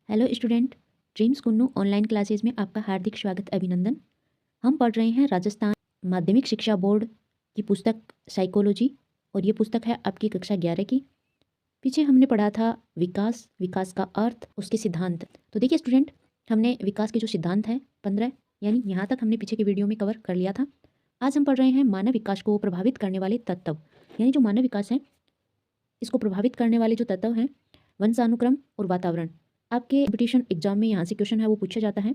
Hello student. Dreams Kunnu online classes में आपका हार्दिक स्वागत अभिनंदन। हम पढ़ रहे हैं राजस्थान माध्यमिक शिक्षा बोर्ड की पुस्तक साइकोलॉजी और ये पुस्तक है आपकी कक्षा 11 की। पीछे हमने पढ़ा था विकास, विकास का अर्थ, उसके सिद्धांत। तो देखिए स्टूडेंट, हमने विकास के जो सिद्धांत हैं 15 यानी यहाँ तक हमने पीछे के वीडियो में कवर कर लिया था। आज हम पढ़ रहे हैं मानव विकास को प्रभावित करने वाले तत्व, यानी जो मानव विकास है इसको प्रभावित करने वाले जो तत्व हैं वंशानुक्रम और वातावरण। आपके कॉम्पिटिशन एग्जाम में यहाँ से क्वेश्चन है वो पूछा जाता है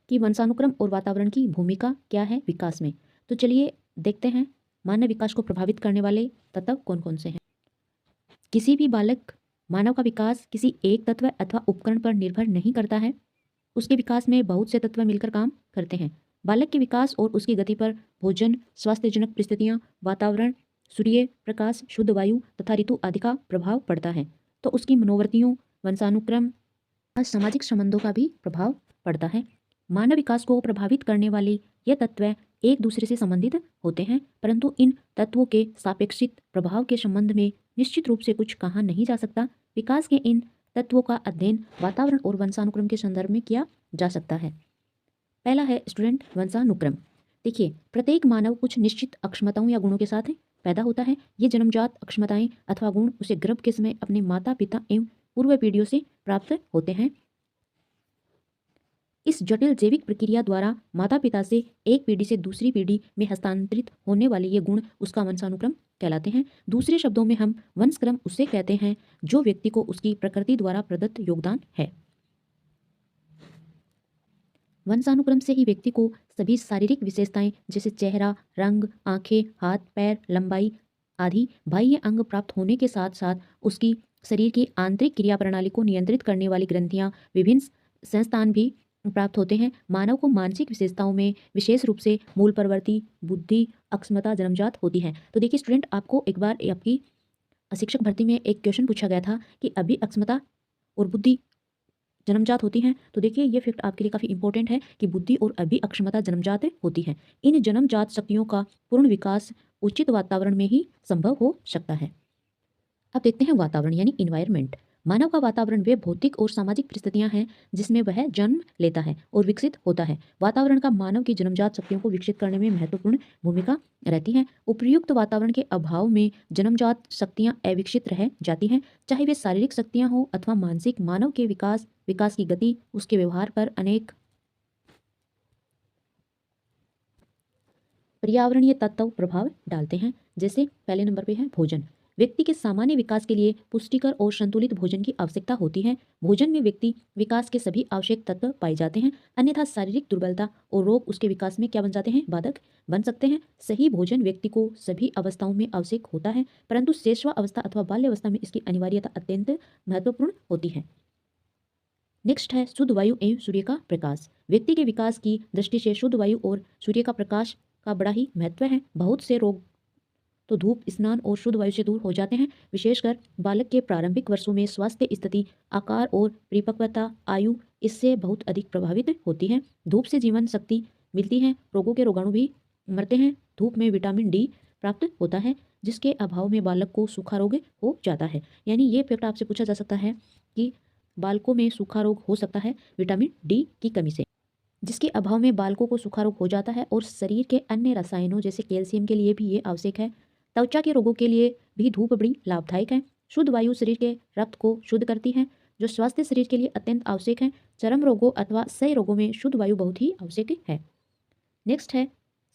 कि वंशानुक्रम और वातावरण की भूमिका क्या है विकास में। तो चलिए देखते हैं मानव विकास को प्रभावित करने वाले तत्व कौन कौन से हैं। किसी भी बालक मानव का विकास किसी एक तत्व अथवा उपकरण पर निर्भर नहीं करता है। उसके विकास में बहुत से तत्व मिलकर काम करते हैं। बालक के विकास और उसकी गति पर भोजन, स्वास्थ्यजनक परिस्थितियाँ, वातावरण, सूर्य प्रकाश, शुद्ध वायु तथा ऋतु आदि का प्रभाव पड़ता है। तो उसकी मनोवृत्तियों, वंशानुक्रम और सामाजिक संबंधों का भी प्रभाव पड़ता है। मानव विकास को प्रभावित करने वाले ये तत्व एक दूसरे से संबंधित होते हैं, परंतु इन तत्वों के सापेक्षिक प्रभाव के संबंध में निश्चित रूप से कुछ कहा नहीं जा सकता। विकास के इन तत्वों का अध्ययन वातावरण और वंशानुक्रम के संदर्भ में किया जा सकता है। पहला है स्टूडेंट वंशानुक्रम। देखिए, प्रत्येक मानव कुछ निश्चित अक्षमताओं या गुणों के साथ पैदा होता है। ये जन्मजात अक्षमताएं अथवा गुण उसे गर्भ के समय अपने माता पिता एवं पूर्व पीढ़ियों से प्राप्त होते हैं। इस जटिल जैविक प्रक्रिया द्वारा माता पिता से एक पीढ़ी से दूसरी पीढ़ी में हस्तांतरित होने वाले ये गुण उसका वंशानुक्रम कहलाते हैं। दूसरे शब्दों में हम वंशक्रम उसे कहते हैं जो व्यक्ति को उसकी प्रकृति द्वारा प्रदत्त योगदान है। वंशानुक्रम से ही व्यक्ति को सभी शारीरिक विशेषताएं जैसे चेहरा, रंग, आंखें, हाथ, पैर, लंबाई आदि बाह्य अंग प्राप्त होने के साथ साथ उसकी शरीर की आंतरिक क्रिया प्रणाली को नियंत्रित करने वाली ग्रंथियां, विभिन्न संस्थान भी प्राप्त होते हैं। मानव को मानसिक विशेषताओं में विशेष रूप से मूल प्रवृत्ति, बुद्धि, अक्षमता जन्मजात होती है। तो देखिए स्टूडेंट, आपको एक बार आपकी शिक्षक भर्ती में एक क्वेश्चन पूछा गया था कि अभी अक्षमता और बुद्धि जन्मजात होती हैं। तो देखिए ये फैक्ट आपके लिए काफ़ी इंपॉर्टेंट है कि बुद्धि और अभी अक्षमता जन्मजात होती है। इन जन्मजात शक्तियों का पूर्ण विकास उचित वातावरण में ही संभव हो सकता है। अब देखते हैं वातावरण यानी इन्वायरमेंट। मानव का वातावरण वे भौतिक और सामाजिक परिस्थितियां हैं जिसमें वह जन्म लेता है और विकसित होता है। वातावरण का मानव की जन्मजात शक्तियों को विकसित करने में महत्वपूर्ण भूमिका रहती है। उपयुक्त वातावरण के अभाव में जन्मजात शक्तियां अविकसित रह जाती हैं, चाहे वे शारीरिक शक्तियां हो अथवा मानसिक। मानव के विकास की गति उसके व्यवहार पर अनेक पर्यावरणीय तत्व प्रभाव डालते हैं। जैसे पहले नंबर पे है भोजन। व्यक्ति के सामान्य विकास के लिए पुष्टिकर और संतुलित भोजन की आवश्यकता होती है। भोजन में व्यक्ति विकास के सभी आवश्यक तत्व पाए जाते हैं, अन्यथा शारीरिक दुर्बलता और रोग उसके विकास में क्या बन जाते हैं, बाधक बन सकते हैं। सही भोजन व्यक्ति को सभी अवस्थाओं में आवश्यक होता है, परंतु शैशव अवस्था अथवा बाल्य अवस्था में इसकी अनिवार्यता अत्यंत महत्वपूर्ण होती है। नेक्स्ट है शुद्ध वायु एवं सूर्य का प्रकाश। व्यक्ति के विकास की दृष्टि से शुद्ध वायु और सूर्य का प्रकाश का बड़ा ही महत्व है। बहुत से रोग तो धूप, स्नान और शुद्ध वायु से दूर हो जाते हैं। विशेषकर बालक के प्रारंभिक वर्षों में स्वास्थ्य स्थिति, आकार और परिपक्वता आयु इससे बहुत अधिक प्रभावित होती है। धूप से जीवन शक्ति मिलती है, रोगों के रोगाणु भी मरते हैं। धूप में विटामिन डी प्राप्त होता है, जिसके अभाव में बालक को सूखा रोग हो जाता है। यानी ये फैक्ट आपसे पूछा जा सकता है कि बालकों में सूखा रोग हो सकता है विटामिन डी की कमी से, जिसके अभाव में बालकों को सूखा रोग हो जाता है। और शरीर के अन्य रसायनों जैसे कैल्शियम के लिए भी ये आवश्यक है। त्वचा के रोगों के लिए भी धूप बड़ी लाभदायक है। शुद्ध वायु शरीर के रक्त को शुद्ध करती है, जो स्वास्थ्य शरीर के लिए अत्यंत आवश्यक है। चर्म रोगों अथवा क्षय रोगों में शुद्ध वायु बहुत ही आवश्यक है। नेक्स्ट है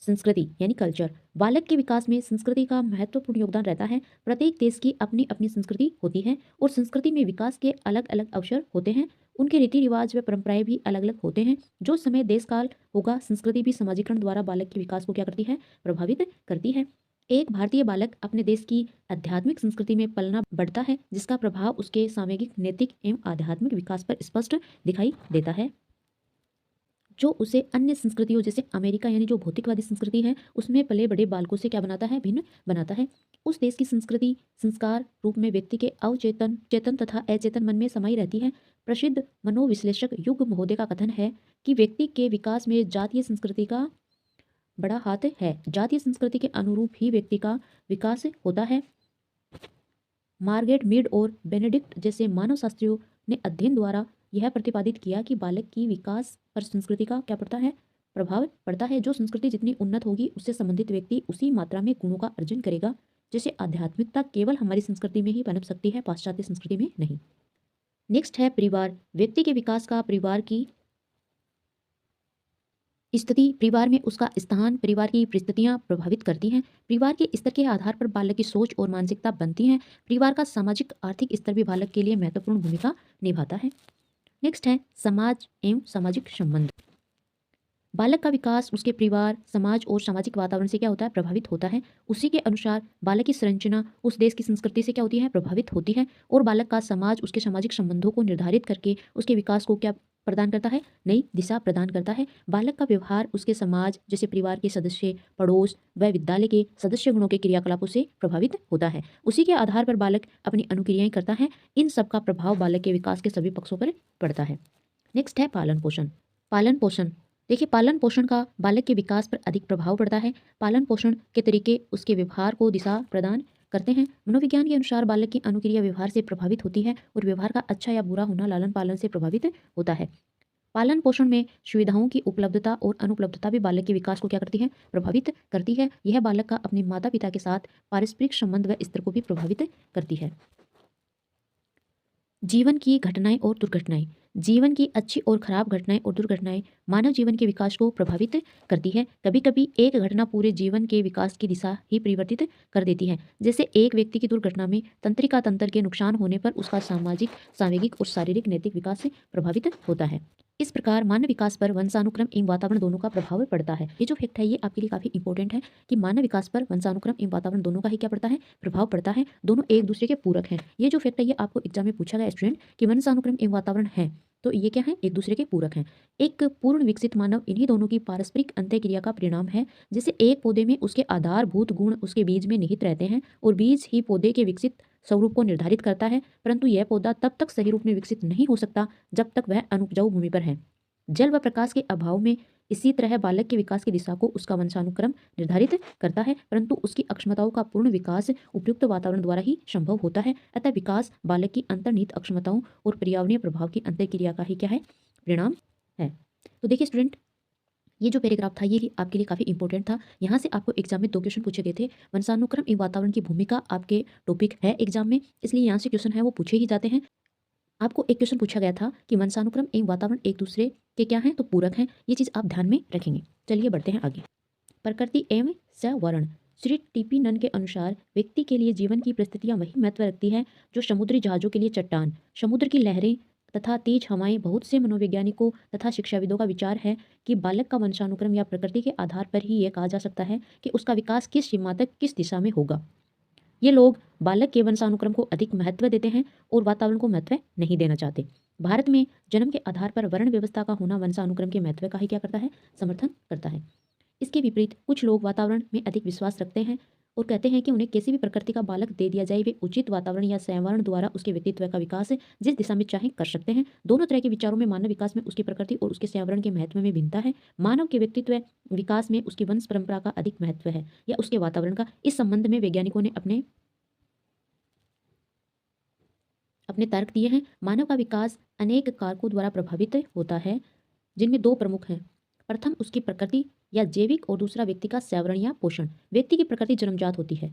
संस्कृति यानी कल्चर। बालक के विकास में संस्कृति का महत्वपूर्ण योगदान रहता है। प्रत्येक देश की अपनी अपनी संस्कृति होती है और संस्कृति में विकास के अलग अलग अवसर होते हैं। उनके रीति रिवाज व परंपराएं भी अलग अलग होते हैं। जो समय देश काल होगा, संस्कृति भी समाजीकरण द्वारा बालक के विकास को क्या करती है, प्रभावित करती है। एक भारतीय बालक अपने देश की आध्यात्मिक संस्कृति में पलना बढ़ता है, जिसका प्रभाव उसके सामाजिक, नैतिक एवं आध्यात्मिक विकास पर स्पष्ट दिखाई देता है, जो उसे अन्य संस्कृतियों जैसे अमेरिका यानी जो भौतिकवादी संस्कृति है उसमें पले बड़े बालकों से क्या बनाता है, भिन्न बनाता है। उस देश की संस्कृति संस्कार रूप में व्यक्ति के अवचेतन, चेतन तथा अचेतन मन में समाई रहती है। प्रसिद्ध मनोविश्लेषक युग महोदय का कथन है कि व्यक्ति के विकास में जातीय संस्कृति का बड़ा हाथ है। जातीय संस्कृति के अनुरूप ही व्यक्ति का विकास होता है। मार्गरेट मीड और बेनेडिक्ट जैसे मानव शास्त्रियों ने अध्ययन द्वारा यह प्रतिपादित किया कि बालक की विकास पर संस्कृति का क्या पड़ता है, प्रभाव पड़ता है। जो संस्कृति जितनी उन्नत होगी उससे संबंधित व्यक्ति उसी मात्रा में गुणों का अर्जन करेगा। जैसे आध्यात्मिकता केवल हमारी संस्कृति में ही पनप सकती है, पाश्चात्य संस्कृति में नहीं। नेक्स्ट है परिवार। व्यक्ति के विकास का परिवार की स्थिति, परिवार में उसका स्थान, परिवार की परिस्थितियां प्रभावित करती हैं। परिवार के स्तर के आधार पर बालक की सोच और मानसिकता बनती हैं। परिवार का सामाजिक आर्थिक स्तर भी बालक के लिए महत्वपूर्ण भूमिका निभाता है। नेक्स्ट है समाज एवं सामाजिक संबंध। बालक का विकास उसके परिवार, समाज और सामाजिक वातावरण से क्या होता है, प्रभावित होता है। उसी के अनुसार बालक की संरचना उस देश की संस्कृति से क्या होती है, प्रभावित होती है। और बालक का समाज उसके सामाजिक संबंधों को निर्धारित करके उसके विकास को क्या प्रदान करता है, नई दिशा प्रदान करता है। बालक का व्यवहार उसके समाज जैसे परिवार के सदस्य, पड़ोस व विद्यालय के सदस्य गुणों के क्रियाकलापों से प्रभावित होता है। उसी के आधार पर बालक अपनी अनुक्रियाएं करता है। इन सब का प्रभाव बालक के विकास के सभी पक्षों पर पड़ता है। नेक्स्ट है पालन पोषण। पालन पोषण, देखिए पालन पोषण का बालक के विकास पर अधिक प्रभाव पड़ता है। पालन पोषण के तरीके उसके व्यवहार को दिशा प्रदान करते हैं। मनोविज्ञान के अनुसार बालक की अनुक्रिया व्यवहार से प्रभावित होती है और व्यवहार का अच्छा या बुरा होना लालन पालन से प्रभावित होता है। पालन पोषण में सुविधाओं की उपलब्धता और अनुपलब्धता भी बालक के विकास को क्या करती है, प्रभावित करती है। यह बालक का अपने माता पिता के साथ पारस्परिक संबंध व स्तर को भी प्रभावित करती है। जीवन की घटनाएं और दुर्घटनाएं। जीवन की अच्छी और खराब घटनाएं और दुर्घटनाएं मानव जीवन के विकास को प्रभावित करती है। कभी कभी एक घटना पूरे जीवन के विकास की दिशा ही परिवर्तित कर देती है। जैसे एक व्यक्ति की दुर्घटना में तंत्रिका तंत्र के नुकसान होने पर उसका सामाजिक, सांवेगिक और शारीरिक नैतिक विकास प्रभावित होता है। इस प्रकार मानव विकास पर वंशानुक्रम एवं वातावरण दोनों का प्रभाव पड़ता है। ये जो फैक्ट है ये आपके लिए काफी इंपॉर्टेंट है कि मानव विकास पर वंशानुक्रम एवं वातावरण दोनों का ही क्या पड़ता है, प्रभाव पड़ता है। दोनों एक दूसरे के पूरक हैं। ये जो फैक्ट है ये आपको एग्जाम में पूछा गया स्टूडेंट कि वंशानुक्रम एवं वातावरण है तो ये क्या है, एक दूसरे के पूरक हैं। एक पूर्ण विकसित मानव इन्हीं दोनों की पारस्परिक अंतःक्रिया का परिणाम है। जैसे एक पौधे में उसके आधारभूत गुण उसके बीज में निहित रहते हैं और बीज ही पौधे के विकसित स्वरूप को निर्धारित करता है, परंतु यह पौधा तब तक सही रूप में विकसित नहीं हो सकता जब तक वह अनुपजाऊ भूमि पर है। जल व प्रकाश के अभाव में इसी तरह बालक के विकास की दिशा को उसका वंशानुक्रम निर्धारित करता है, परंतु उसकी अक्षमताओं का पूर्ण विकास उपयुक्त वातावरण द्वारा ही संभव होता है। अतः विकास बालक की अंतर्निहित अक्षमताओं और पर्यावरणीय प्रभाव की अंतःक्रिया का ही क्या है, परिणाम है। तो देखिए स्टूडेंट, ये जो पैराग्राफ था ये आपके लिए काफ़ी इंपॉर्टेंट था। यहाँ से आपको एग्जाम में 2 क्वेश्चन पूछे गए थे। वंशानुक्रम एवं वातावरण की भूमिका आपके टॉपिक है एग्जाम में, इसलिए यहाँ से क्वेश्चन है वो पूछे ही जाते हैं। आपको एक क्वेश्चन पूछा गया था कि वंशानुक्रम एवं वातावरण एक दूसरे के क्या हैं, तो पूरक हैं। ये चीज़ आप ध्यान में रखेंगे। चलिए बढ़ते हैं आगे। प्रकृति एवं सवर्ण। श्री टीपी नन के अनुसार व्यक्ति के लिए जीवन की परिस्थितियां वही महत्व रखती है जो समुद्री जहाजों के लिए चट्टान, समुद्र की लहरें तथा तेज हवाएं। बहुत से मनोवैज्ञानिकों तथा शिक्षाविदों का विचार है कि बालक का वंशानुक्रम या प्रकृति के आधार पर ही यह कहा जा सकता है कि उसका विकास किस सीमा तक किस दिशा में होगा। ये लोग बालक के वंशानुक्रम को अधिक महत्व देते हैं और वातावरण को महत्व नहीं देना चाहते। भारत में जन्म के आधार पर वर्ण व्यवस्था का होना वंशानुक्रम के महत्व का ही क्या करता है, समर्थन करता है। इसके विपरीत कुछ लोग वातावरण में अधिक विश्वास रखते हैं और कहते हैं कि उन्हें किसी भी प्रकृति का बालक दे दिया जाए, वे उचित वातावरण या संवरण द्वारा उसके व्यक्तित्व का विकास जिस दिशा में चाहे कर सकते हैं। दोनों तरह के विचारों में मानव विकास में उसकी प्रकृति और उसके संवरण के महत्व में भिन्नता है। मानव के व्यक्तित्व विकास में उसकी वंश परंपरा का अधिक महत्व है या उसके वातावरण का। इस संबंध में वैज्ञानिकों ने अपने तर्क दिए हैं। मानव का विकास अनेक कारकों द्वारा प्रभावित होता है, जिनमें 2 प्रमुख हैं। प्रथम उसकी प्रकृति या जैविक और दूसरा व्यक्ति का संवरण या पोषण। व्यक्ति की प्रकृति जन्मजात होती है,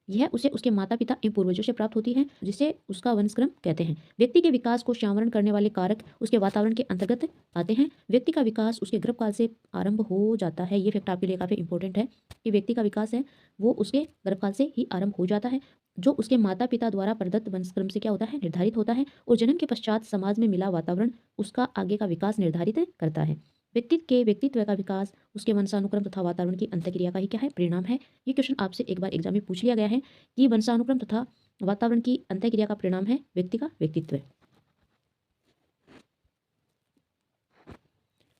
यह उसे उसके माता पिता एवं पूर्वजों से प्राप्त होती है, जिसे उसका वंशक्रम कहते हैं। व्यक्ति के विकास को संवरण करने वाले कारक उसके वातावरण के अंतर्गत आते हैं। व्यक्ति का विकास उसके गर्भकाल से आरंभ हो जाता है। ये फैक्ट आपके लिए काफ़ी इंपॉर्टेंट है कि व्यक्ति का विकास है वो उसके गर्भकाल से ही आरंभ हो जाता है, जो उसके माता पिता द्वारा प्रदत्त वंशक्रम से क्या होता है, निर्धारित होता है। और जन्म के पश्चात समाज में मिला वातावरण उसका आगे का विकास निर्धारित करता है। व्यक्ति के व्यक्तित्व का विकास उसके वंशानुक्रम तथा वातावरण की अंतःक्रिया का ही क्या है, परिणाम है। ये क्वेश्चन आपसे एक बार एग्जाम में पूछ लिया गया है कि वंशानुक्रम तथा वातावरण की अंतःक्रिया का परिणाम है व्यक्ति का व्यक्तित्व।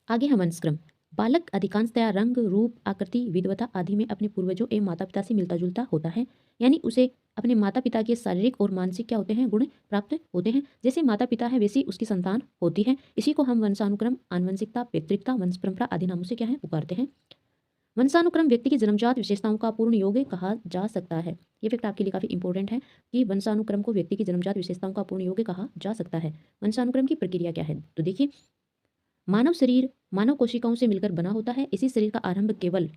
आगे हम वंशक्रम। बालक अधिकांशतया रंग, रूप, आकृति, विद्वता आदि में अपने पूर्वजों एवं माता पिता से मिलता जुलता होता है। यानी उसे अपने माता पिता के शारीरिक और मानसिक क्या होते हैं, गुण प्राप्त होते हैं। जैसे माता पिता है वैसी उसकी संतान होती है। इसी को हम वंशानुक्रम, आनुवंशिकता, पैतृकता, वंश परंपरा आदि नामों से क्या है, पुकारते हैं। वंशानुक्रम व्यक्ति की जन्मजात विशेषताओं का पूर्ण योग कहा जा सकता है। ये फैक्ट आपके लिए काफ़ी इंपॉर्टेंट है कि वंशानुक्रम को व्यक्ति की जन्मजात विशेषताओं का पूर्ण योग कहा जा सकता है। वंशानुक्रम की प्रक्रिया क्या है? तो देखिए, मानव शरीर मानव कोशिकाओं से मिलकर बना होता है। इसी शरीर का आरंभ केवल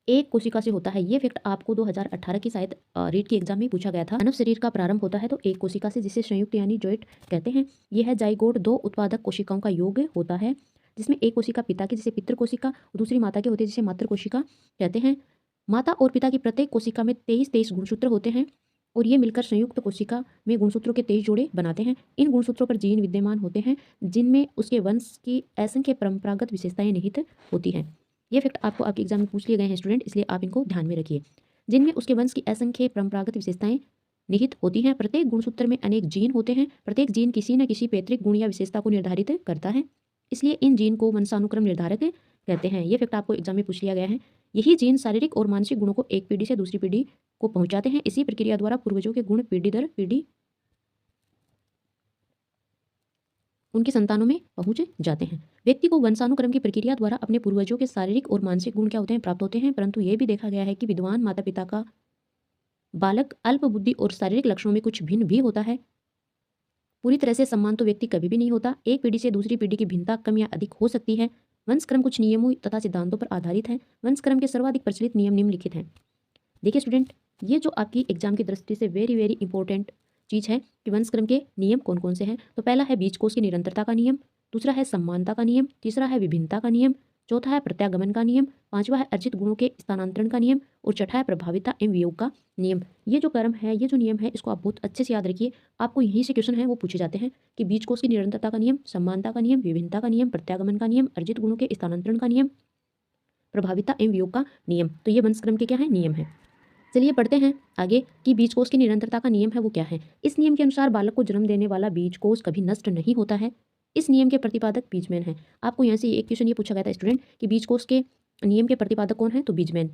एक कोशिका से होता है। ये फैक्ट आपको 2018 की शायद रीट की एग्जाम में पूछा गया था। मानव शरीर का प्रारंभ होता है तो एक कोशिका से, जिसे संयुक्त यानी जॉइंट कहते हैं। यह है जाइगोट, दो उत्पादक कोशिकाओं का योग होता है, जिसमें एक कोशिका पिता की, जिसे पितृ कोशिका, और दूसरी माता की होती है, जिसे मातृ कोशिका कहते हैं। माता और पिता की प्रत्येक कोशिका में 23 गुणसूत्र होते हैं और ये मिलकर संयुक्त कोशिका में गुणसूत्रों के 23 जोड़े बनाते हैं। इन गुणसूत्रों पर जीन विद्यमान होते हैं, जिनमें उसके वंश की असंख्य परंपरागत विशेषताएं निहित होती हैं। ये फैक्ट आपको आपके एग्जाम में पूछ लिए गए हैं स्टूडेंट, इसलिए आप इनको ध्यान में रखिए। जिनमें उसके वंश की असंख्य परंपरागत विशेषताएं निहित होती हैं। प्रत्येक गुणसूत्र में अनेक जीन होते हैं। प्रत्येक जीन किसी न किसी पैतृक गुण या विशेषता को निर्धारित करता है, इसलिए इन जीन को वंशानुक्रम निर्धारक कहते हैं। ये फैक्ट आपको एग्जाम में पूछ लिया गया है। यही जीन शारीरिक और मानसिक गुणों को एक पीढ़ी से दूसरी पीढ़ी को पहुंचाते हैं। इसी प्रक्रिया द्वारा पूर्वजों के गुण पीढ़ी दर पीढ़ी उनकी संतानों में पहुंच जाते हैं। व्यक्ति को वंशानुक्रम की प्रक्रिया द्वारा अपने पूर्वजों के शारीरिक और मानसिक गुण क्या होते हैं? प्राप्त होते हैं। परंतु यह भी देखा गया है कि विद्वान माता पिता का बालक अल्प बुद्धि और शारीरिक लक्षणों में कुछ भिन्न भी होता है। पूरी तरह से समान तो व्यक्ति कभी भी नहीं होता। एक पीढ़ी से दूसरी पीढ़ी की भिन्नता कम या अधिक हो सकती है। वंशक्रम कुछ नियमों तथा सिद्धांतों पर आधारित है। वंशक्रम के सर्वाधिक प्रचलित नियम निम्नलिखित हैं। देखिए स्टूडेंट, ये जो आपकी एग्जाम की दृष्टि से वेरी वेरी इंपॉर्टेंट चीज़ है कि वंशक्रम के नियम कौन कौन से हैं। तो पहला है बीजकोश की निरंतरता का नियम, दूसरा है समानता का नियम, तीसरा है विभिन्नता का नियम, चौथा है प्रत्यागमन का नियम, पांचवा है अर्जित गुणों के स्थानांतरण का नियम और छठा है प्रभाविता एवं वियोग का नियम। ये जो क्रम है, ये जो नियम है, इसको आप बहुत अच्छे से याद रखिए। आपको यहीं से क्वेश्चन है वो पूछे जाते हैं कि बीजकोश की निरंतरता का नियम, समानता का नियम, विभिन्नता का नियम, प्रत्यागमन का नियम, अर्जित गुणों के स्थानांतरण का नियम, प्रभाविता एवं वियोग का नियम। तो ये वंशक्रम के क्या है? नियम है। चलिए पढ़ते हैं आगे कि बीजकोश की निरंतरता का नियम है वो क्या है। इस नियम के अनुसार बालक को जन्म देने वाला बीजकोश कभी नष्ट नहीं होता है। इस नियम के प्रतिपादक बीजमैन है। आपको यहाँ से एक क्वेश्चन ये पूछा गया था स्टूडेंट कि बीजकोश के नियम के प्रतिपादक कौन है? तो बीजमैन।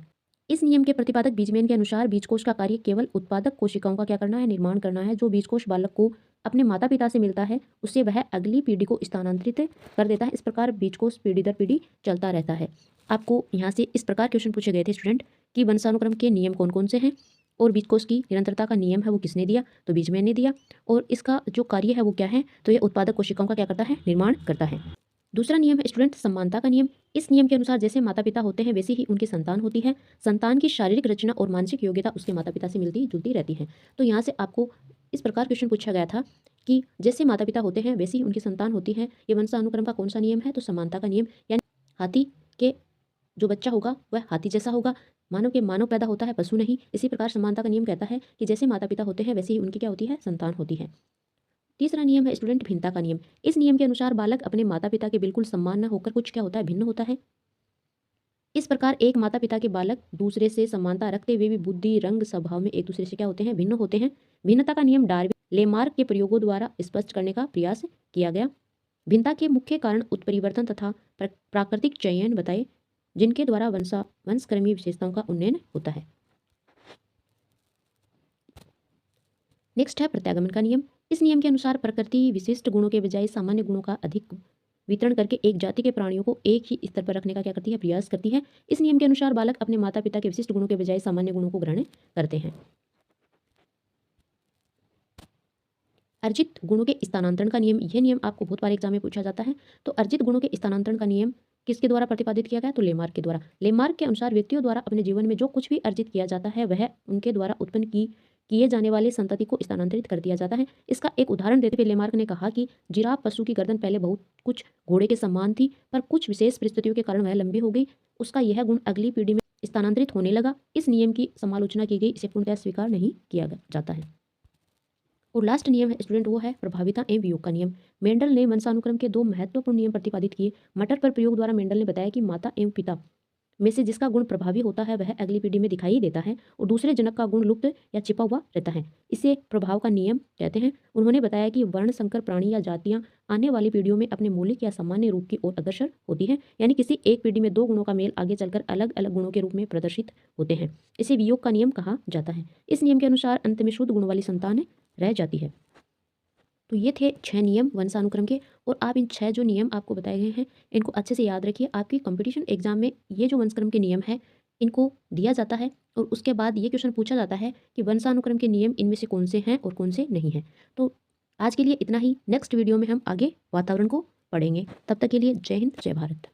इस नियम के प्रतिपादक बीजमैन के अनुसार बीजकोश का कार्य केवल उत्पादक कोशिकाओं का क्या करना है? निर्माण करना है। जो बीजकोश बालक को अपने माता पिता से मिलता है, उससे वह अगली पीढ़ी को स्थानांतरित कर देता है। इस प्रकार बीजकोश पीढ़ी दर पीढ़ी चलता रहता है। आपको यहाँ से इस प्रकार क्वेश्चन पूछे गए थे स्टूडेंट कि वंशानुक्रम के नियम कौन कौन से हैं और बीजकोश की निरंतरता का नियम है वो किसने दिया? तो बीजमैन ने दिया। और इसका जो कार्य है वो क्या है? तो ये उत्पादक कोशिकाओं का क्या करता है? निर्माण करता है। दूसरा नियम है स्टूडेंट समानता का नियम। इस नियम के अनुसार जैसे माता पिता होते हैं वैसे ही उनकी संतान होती है। संतान की शारीरिक रचना और मानसिक योग्यता उसके माता पिता से मिलती जुलती रहती है। तो यहाँ से आपको इस प्रकार क्वेश्चन पूछा गया था कि जैसे माता पिता होते हैं वैसे ही उनकी संतान होती है। ये वंशानुक्रम का कौन सा नियम है? तो समानता का नियम। यानी हाथी के जो बच्चा होगा वह हाथी जैसा होगा, मानव के मानव पैदा होता है, पशु नहीं। इसी प्रकार समानता का नियम कहता है कि जैसे माता पिता होते हैं वैसे ही उनकी क्या होती है? संतान होती है। तीसरा नियम है स्टूडेंट भिन्नता का नियम। इस नियम के अनुसार बालक अपने माता पिता के बिल्कुल समान न होकर कुछ क्या होता है? भिन्न होता है। इस प्रकार एक माता पिता के बालक दूसरे से समानता रखते हुए भी बुद्धि, रंग, स्वभाव में एक दूसरे से क्या होते हैं? भिन्न होते हैं। भिन्नता का नियम डार्विन लेमार्क के प्रयोगों द्वारा स्पष्ट करने का प्रयास किया गया। भिन्नता के मुख्य कारण उत्परिवर्तन तथा प्राकृतिक चयन बताए, जिनके द्वारा वंशक्रमीय विशेषताओं का उन्नयन होता है। नेक्स्ट है प्रत्यागमन का नियम। इस नियम के अनुसार प्रकृति विशिष्ट गुणों के बजाय सामान्य गुणों का अधिक वितरण करके एक जाति के प्राणियों को एक ही स्तर पर रखने का क्या करती है? प्रयास करती है। इस नियम के अनुसार बालक अपने माता पिता के विशिष्ट गुणों के बजाय सामान्य गुणों को ग्रहण करते हैं। अर्जित गुणों के स्थानांतरण का नियम। यह नियम आपको बहुत बार एग्जाम में पूछा जाता है। तो अर्जित गुणों के स्थानांतरण का नियम किसके द्वारा प्रतिपादित किया गया? तो लेमार्क के द्वारा। लेमार्क के अनुसार व्यक्तियों द्वारा अपने जीवन में जो कुछ भी अर्जित किया जाता है वह उनके द्वारा उत्पन्न किए जाने वाले संतति को स्थानांतरित कर दिया जाता है। इसका एक उदाहरण देते हुए लेमार्क ने कहा कि जिराफ पशु की गर्दन पहले बहुत कुछ घोड़े के समान थी, पर कुछ विशेष परिस्थितियों के कारण वह लंबी हो गई। उसका यह गुण अगली पीढ़ी में स्थानांतरित होने लगा। इस नियम की समालोचना की गई, इसे पूर्णतः स्वीकार नहीं किया जाता है। और लास्ट नियम है स्टूडेंट वो है प्रभाविता एवं वियोग का नियम। मेंडल ने वंशानुक्रम के दो महत्वपूर्ण नियम प्रतिपादित किए। मटर पर प्रयोग द्वारा मेंडल ने बताया कि माता एवं पिता में से जिसका गुण प्रभावी होता है वह अगली पीढ़ी में दिखाई देता है और दूसरे जनक का गुण लुप्त या छिपा हुआ रहता है। इसे प्रभाव का नियम कहते हैं। उन्होंने बताया कि वर्ण संकर प्राणी या जातियां आने वाली पीढ़ियों में अपने मौलिक या सामान्य रूप की ओर अग्रसर होती हैं। यानी किसी एक पीढ़ी में दो गुणों का मेल आगे चलकर अलग अलग गुणों के रूप में प्रदर्शित होते हैं। इसे वियोग का नियम कहा जाता है। इस नियम के अनुसार अंत में शुद्ध गुण वाली संतान रह जाती है। तो ये थे 6 नियम वंशानुक्रम के, और आप इन 6 जो नियम आपको बताए गए हैं इनको अच्छे से याद रखिए। आपकी कंपटीशन एग्जाम में ये जो वंशानुक्रम के नियम हैं इनको दिया जाता है, और उसके बाद ये क्वेश्चन पूछा जाता है कि वंशानुक्रम के नियम इनमें से कौन से हैं और कौन से नहीं हैं। तो आज के लिए इतना ही। नेक्स्ट वीडियो में हम आगे वातावरण को पढ़ेंगे। तब तक के लिए जय हिंद, जय भारत।